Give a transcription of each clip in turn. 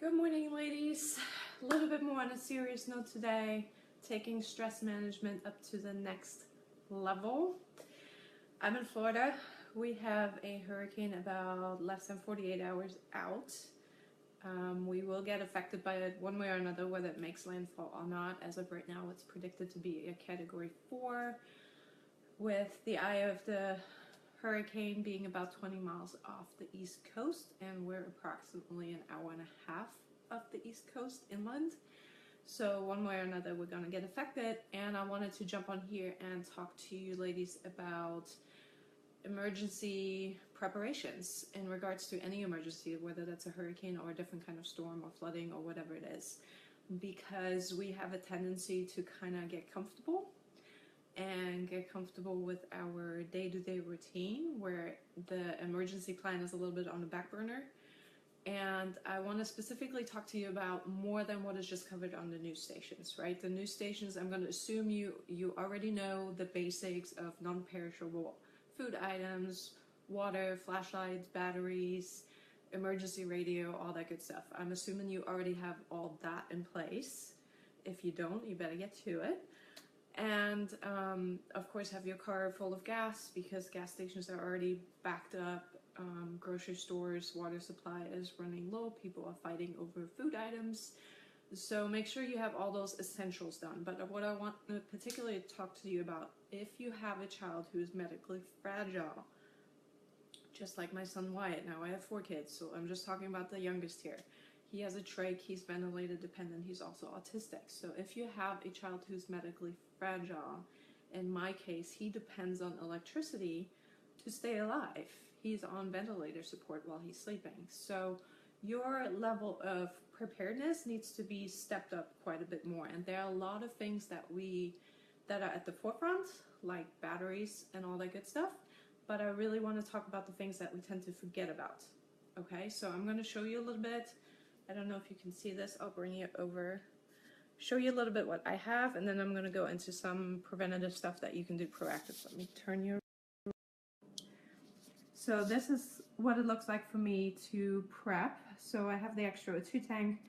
Good morning, ladies. A little bit more on a serious note today, taking stress management up to the next level. I'm in Florida. We have a hurricane about less than 48 hours out. We will get affected by it one way or another, whether it makes landfall or not. As of right now, it's predicted to be a Category 4, with the eye of the hurricane being about 20 miles off the East Coast, and we're approximately an hour and a half of the East Coast inland. So one way or another, we're going to get affected, and I wanted to jump on here and talk to you ladies about emergency preparations in regards to any emergency, whether that's a hurricane or a different kind of storm or flooding or whatever it is, because we have a tendency to kind of get comfortable with our day-to-day routine where the emergency plan is a little bit on the back burner. And I want to specifically talk to you about more than what is just covered on the news stations, right? The news stations, I'm going to assume you already know the basics of non-perishable food items, water, flashlights, batteries, emergency radio, all that good stuff. I'm assuming you already have all that in place. If you don't, you better get to it. And of course, have your car full of gas, because gas stations are already backed up. Grocery stores, water supply is running low. People are fighting over food items. So make sure you have all those essentials done. But what I want to particularly talk to you about, if you have a child who is medically fragile, just like my son Wyatt. Now I have 4 kids, so I'm just talking about the youngest here. He has a trach, he's ventilator dependent, he's also autistic. So if you have a child who's medically fragile, in my case, he depends on electricity to stay alive. He's on ventilator support while he's sleeping. So your level of preparedness needs to be stepped up quite a bit more. And there are a lot of things that are at the forefront, like batteries and all that good stuff. But I really want to talk about the things that we tend to forget about. Okay, so I'm going to show you a little bit. I don't know if you can see this. I'll bring it over, show you a little bit what I have, and then I'm going to go into some preventative stuff that you can do proactive. Let me turn you. So this is what it looks like for me to prep. So I have the extra O2 tank.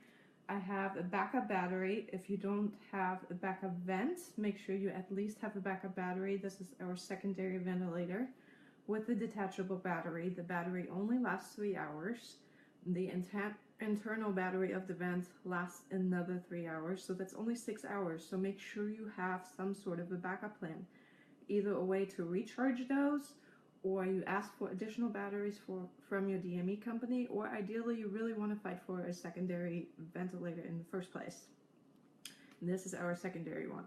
I have a backup battery. If you don't have a backup vent, make sure you at least have a backup battery. This is our secondary ventilator with the detachable battery. The battery only lasts 3 hours. The internal battery of the vent lasts another 3 hours, so that's only 6 hours. So make sure you have some sort of a backup plan, either a way to recharge those, or you ask for additional batteries from your DME company, or ideally you really want to fight for a secondary ventilator in the first place. And this is our secondary one.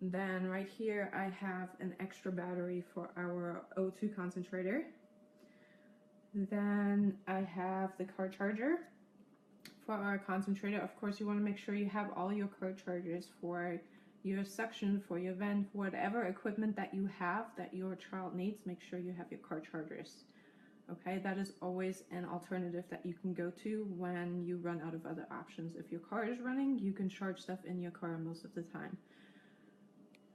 Then right here I have an extra battery for our O2 concentrator. Then I have the car charger for our concentrator. Of course, you want to make sure you have all your car chargers for your suction, for your vent, whatever equipment that you have that your child needs. Make sure you have your car chargers. Okay, that is always an alternative that you can go to when you run out of other options. If your car is running, you can charge stuff in your car most of the time.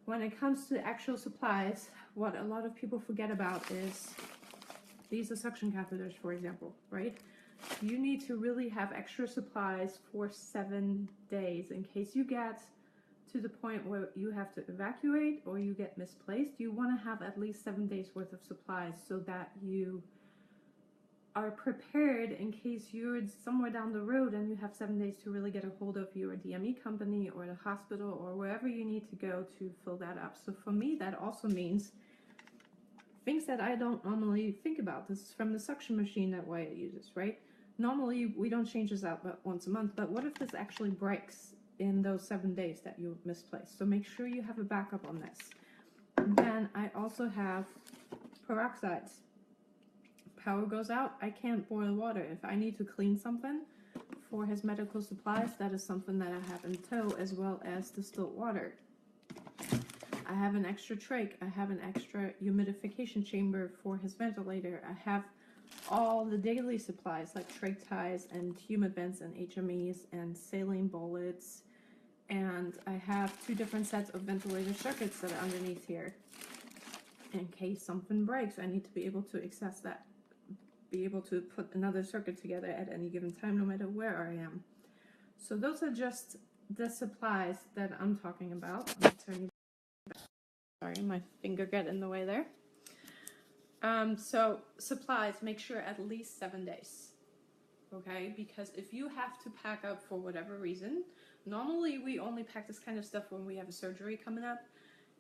When it comes to actual supplies, what a lot of people forget about is these are suction catheters, for example, right? You need to really have extra supplies for 7 days in case you get to the point where you have to evacuate or you get misplaced. You want to have at least 7 days worth of supplies so that you are prepared in case you're somewhere down the road and you have 7 days to really get a hold of your DME company or the hospital or wherever you need to go to fill that up. So for me, that also means things that I don't normally think about. This is from the suction machine that Wyatt uses, right? Normally, we don't change this out but once a month, but what if this actually breaks in those 7 days that you misplaced? So make sure you have a backup on this. And then I also have peroxides. Power goes out, I can't boil water. If I need to clean something for his medical supplies, that is something that I have in tow, as well as distilled water. I have an extra trach. I have an extra humidification chamber for his ventilator. I have all the daily supplies like trach ties and humid vents and HMEs and saline bullets. And I have 2 different sets of ventilator circuits that are underneath here. In case something breaks, I need to be able to be able to put another circuit together at any given time, no matter where I am. So those are just the supplies that I'm talking about. Let me turn you back. Sorry, my finger got in the way there. So supplies, make sure at least 7 days. Okay, because if you have to pack up for whatever reason, normally we only pack this kind of stuff when we have a surgery coming up,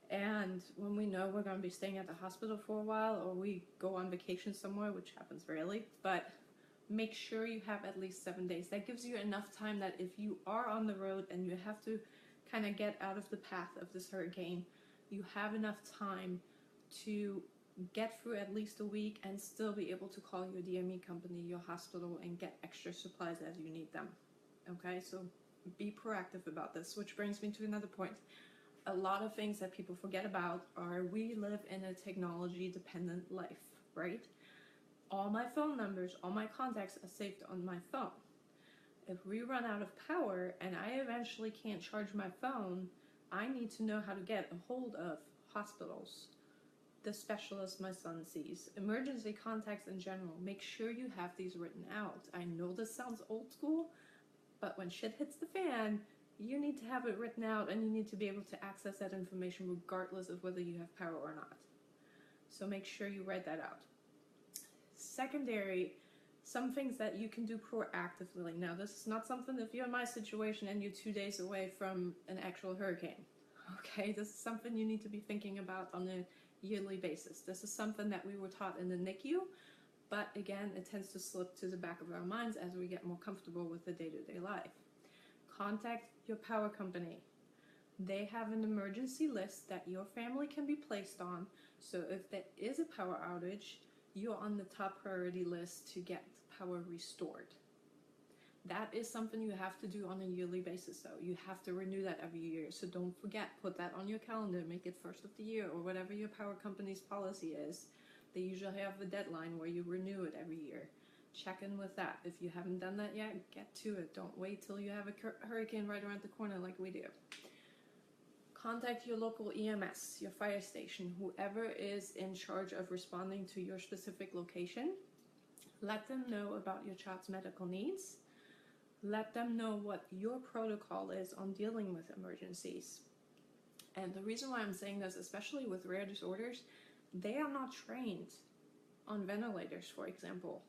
and when we know we're going to be staying at the hospital for a while, or we go on vacation somewhere, which happens rarely. But make sure you have at least 7 days. That gives you enough time that if you are on the road and you have to kind of get out of the path of this hurricane, you have enough time to get through at least a week and still be able to call your DME company, your hospital, and get extra supplies as you need them. Okay, so be proactive about this, which brings me to another point. A lot of things that people forget about are we live in a technology dependent life, right? All my phone numbers, all my contacts are saved on my phone. If we run out of power and I eventually can't charge my phone, I need to know how to get a hold of hospitals, the specialist my son sees, emergency contacts in general. Make sure you have these written out. I know this sounds old school, but when shit hits the fan, you need to have it written out and you need to be able to access that information regardless of whether you have power or not. So make sure you write that out. Secondary, some things that you can do proactively. Now, this is not something if you're in my situation and you're 2 days away from an actual hurricane. Okay, this is something you need to be thinking about on a yearly basis. This is something that we were taught in the NICU, but again, it tends to slip to the back of our minds as we get more comfortable with the day-to-day life. Contact your power company. They have an emergency list that your family can be placed on, so if there is a power outage, you're on the top priority list to get power restored. That is something you have to do on a yearly basis, though. You have to renew that every year, so don't forget, put that on your calendar, make it first of the year, or whatever your power company's policy is. They usually have a deadline where you renew it every year. Check in with that. If you haven't done that yet, get to it. Don't wait till you have a hurricane right around the corner like we do. Contact your local EMS, your fire station, whoever is in charge of responding to your specific location. Let them know about your child's medical needs. Let them know what your protocol is on dealing with emergencies. And the reason why I'm saying this, especially with rare disorders, they are not trained on ventilators, for example.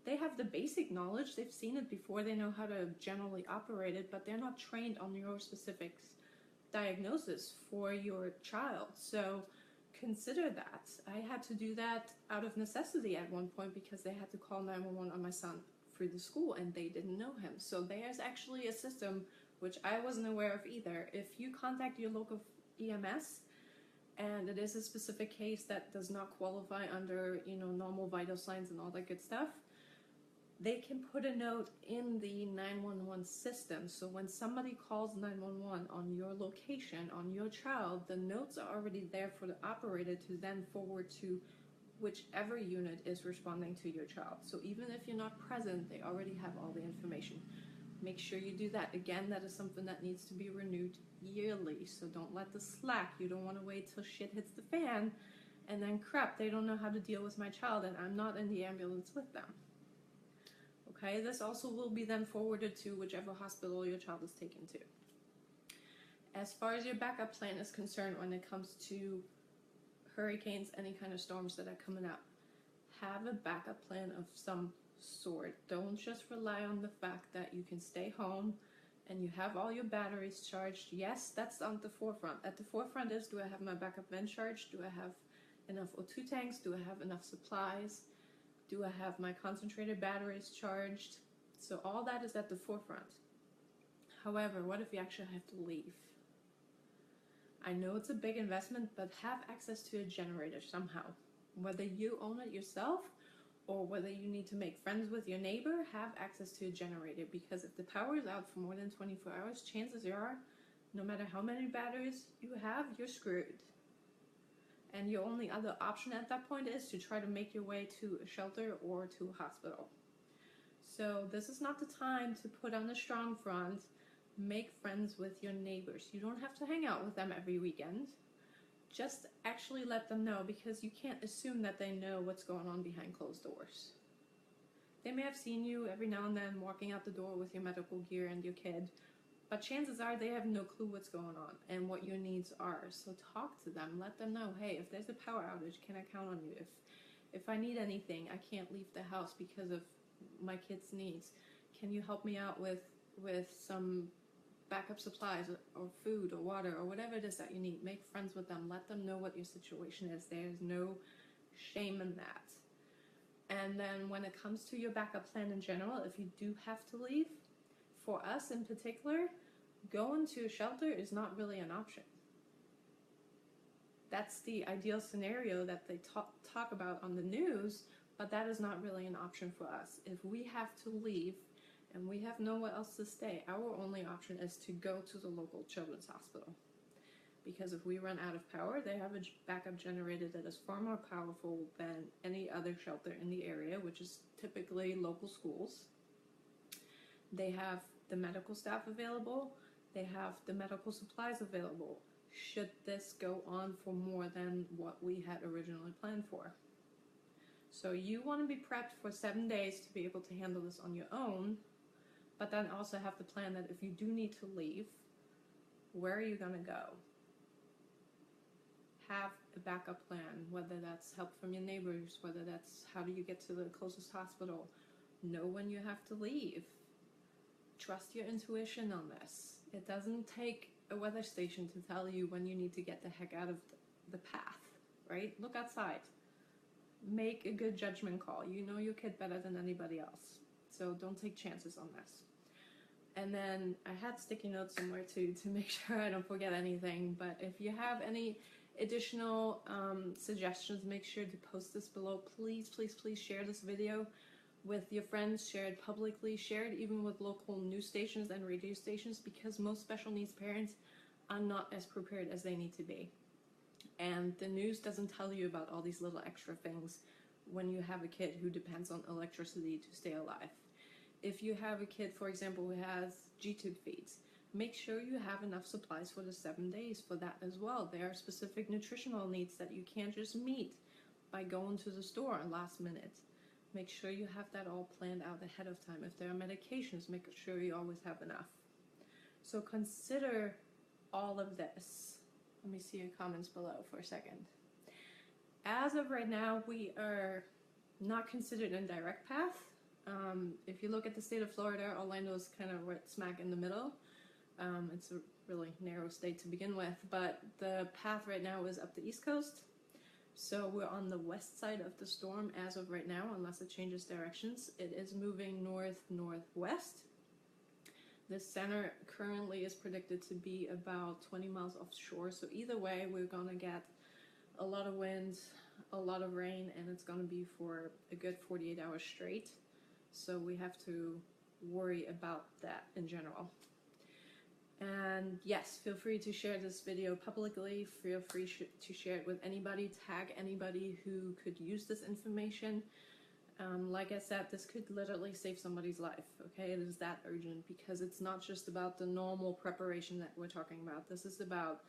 They have the basic knowledge, they've seen it before, they know how to generally operate it, but they're not trained on your specific diagnosis for your child. So consider that. I had to do that out of necessity at one point because they had to call 911 on my son through the school and they didn't know him. So there's actually a system which I wasn't aware of either. If you contact your local EMS and it is a specific case that does not qualify under, normal vital signs and all that good stuff, they can put a note in the 911 system. So when somebody calls 911 on your location, on your child, the notes are already there for the operator to then forward to whichever unit is responding to your child. So even if you're not present, they already have all the information. Make sure you do that. Again, that is something that needs to be renewed yearly. So don't let the slack. You don't want to wait till shit hits the fan and then crap, they don't know how to deal with my child and I'm not in the ambulance with them. Okay, this also will be then forwarded to whichever hospital your child is taken to. As far as your backup plan is concerned when it comes to hurricanes, any kind of storms that are coming up, have a backup plan of some sort. Don't just rely on the fact that you can stay home and you have all your batteries charged. Yes, that's on the forefront. At the forefront is, do I have my backup vent charged? Do I have enough O2 tanks? Do I have enough supplies? Do I have my concentrated batteries charged? So all that is at the forefront. However, what if you actually have to leave? I know it's a big investment, but have access to a generator somehow. Whether you own it yourself or whether you need to make friends with your neighbor, have access to a generator, because if the power is out for more than 24 hours, chances are, no matter how many batteries you have, you're screwed. And your only other option at that point is to try to make your way to a shelter or to a hospital. So this is not the time to put on a strong front. Make friends with your neighbors. You don't have to hang out with them every weekend. Just actually let them know, because you can't assume that they know what's going on behind closed doors. They may have seen you every now and then walking out the door with your medical gear and your kid, but chances are they have no clue what's going on and what your needs are. So talk to them, let them know, hey, if there's a power outage, can I count on you? If I need anything, I can't leave the house because of my kids' needs. Can you help me out with some backup supplies or food or water or whatever it is that you need? Make friends with them. Let them know what your situation is. There's no shame in that. And then when it comes to your backup plan in general, if you do have to leave, for us in particular, going to a shelter is not really an option. That's the ideal scenario that they talk about on the news, but that is not really an option for us. If we have to leave and we have nowhere else to stay, our only option is to go to the local children's hospital. Because if we run out of power, they have a backup generator that is far more powerful than any other shelter in the area, which is typically local schools. They have the medical staff available. They have the medical supplies available, should this go on for more than what we had originally planned for. So you want to be prepped for 7 days to be able to handle this on your own, but then also have the plan that if you do need to leave, where are you going to go? Have a backup plan, whether that's help from your neighbors, whether that's how do you get to the closest hospital. Know when you have to leave. Trust your intuition on this. It doesn't take a weather station to tell you when you need to get the heck out of the path, right? Look outside. Make a good judgment call. You know your kid better than anybody else, so don't take chances on this. And then I had sticky notes somewhere too to make sure I don't forget anything, but if you have any additional suggestions, make sure to post this below. Please, please, please share this video with your friends, share it publicly, share it even with local news stations and radio stations, because most special needs parents are not as prepared as they need to be. And the news doesn't tell you about all these little extra things when you have a kid who depends on electricity to stay alive. If you have a kid, for example, who has G-tube feeds, make sure you have enough supplies for the 7 days for that as well. There are specific nutritional needs that you can't just meet by going to the store last minute. Make sure you have that all planned out ahead of time. If there are medications, make sure you always have enough. So consider all of this. Let me see your comments below for a second. As of right now, we are not considered in direct path. If you look at the state of Florida, Orlando is kind of right smack in the middle. It's a really narrow state to begin with, but the path right now is up the East Coast. So we're on the west side of the storm as of right now, unless it changes directions. It is moving north-northwest. The center currently is predicted to be about 20 miles offshore. So either way, we're going to get a lot of wind, a lot of rain, and it's going to be for a good 48 hours straight. So we have to worry about that in general. And yes, feel free to share this video publicly. Feel free to share it with anybody. Tag anybody who could use this information. Like I said, this could literally save somebody's life, okay? It is that urgent, because it's not just about the normal preparation that we're talking about. This is about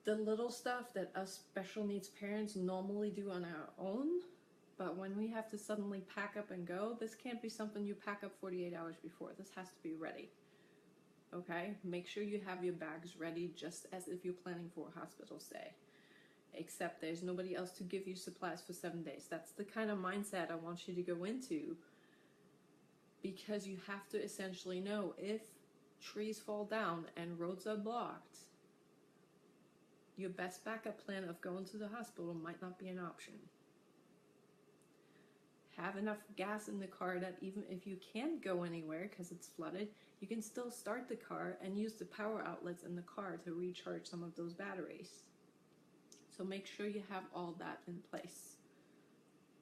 the little stuff that us special needs parents normally do on our own. But when we have to suddenly pack up and go, this can't be something you pack up 48 hours before. This has to be ready. Okay? Make sure you have your bags ready, just as if you're planning for a hospital stay. Except there's nobody else to give you supplies for 7 days. That's the kind of mindset I want you to go into, because you have to essentially know if trees fall down and roads are blocked, your best backup plan of going to the hospital might not be an option. Have enough gas in the car that even if you can't go anywhere because it's flooded, you can still start the car and use the power outlets in the car to recharge some of those batteries. So make sure you have all that in place,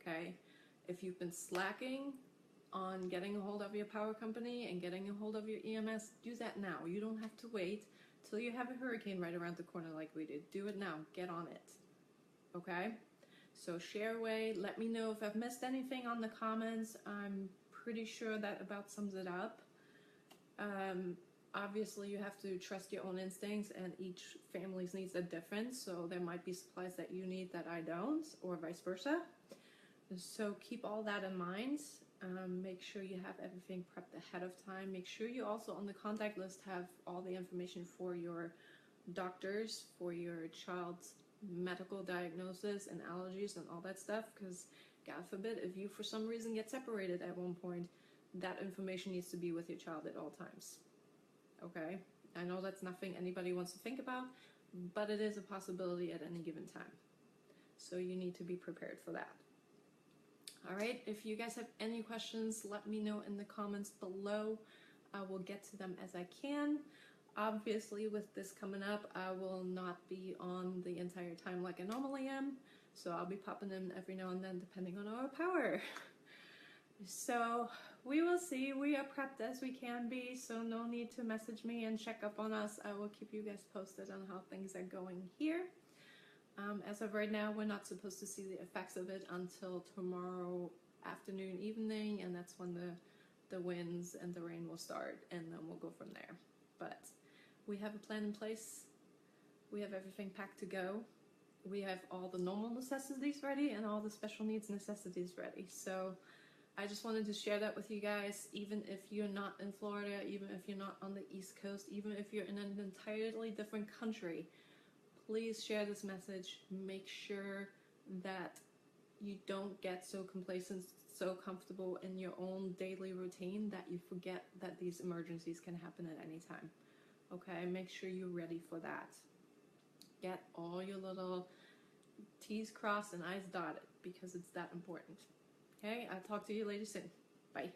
okay? If you've been slacking on getting a hold of your power company and getting a hold of your EMS, do that now. You don't have to wait till you have a hurricane right around the corner like we did. Do it now. Get on it, okay? So share away. Let me know if I've missed anything on the comments. I'm pretty sure that about sums it up. Obviously, you have to trust your own instincts, and each family's needs are different, so there might be supplies that you need that I don't, or vice versa. So keep all that in mind. Make sure you have everything prepped ahead of time. Make sure you also on the contact list have all the information for your doctors, for your child's medical diagnosis and allergies and all that stuff, because God forbid if you for some reason get separated at one point, that information needs to be with your child at all times. Okay? I know that's nothing anybody wants to think about, but it is a possibility at any given time. So you need to be prepared for that. Alright, if you guys have any questions, let me know in the comments below. I will get to them as I can. Obviously, with this coming up, I will not be on the entire time like I normally am, so I'll be popping in every now and then depending on our power. So we will see. We are prepped as we can be, so no need to message me and check up on us. I will keep you guys posted on how things are going here. As of right now, we're not supposed to see the effects of it until tomorrow afternoon, evening, and that's when the winds and the rain will start, and then we'll go from there. But we have a plan in place. We have everything packed to go. We have all the normal necessities ready and all the special needs necessities ready. So I just wanted to share that with you guys, even if you're not in Florida, even if you're not on the East Coast, even if you're in an entirely different country. Please share this message. Make sure that you don't get so complacent, so comfortable in your own daily routine that you forget that these emergencies can happen at any time. Okay, make sure you're ready for that. Get all your little T's crossed and I's dotted because it's that important. Okay, I'll talk to you later soon. Bye.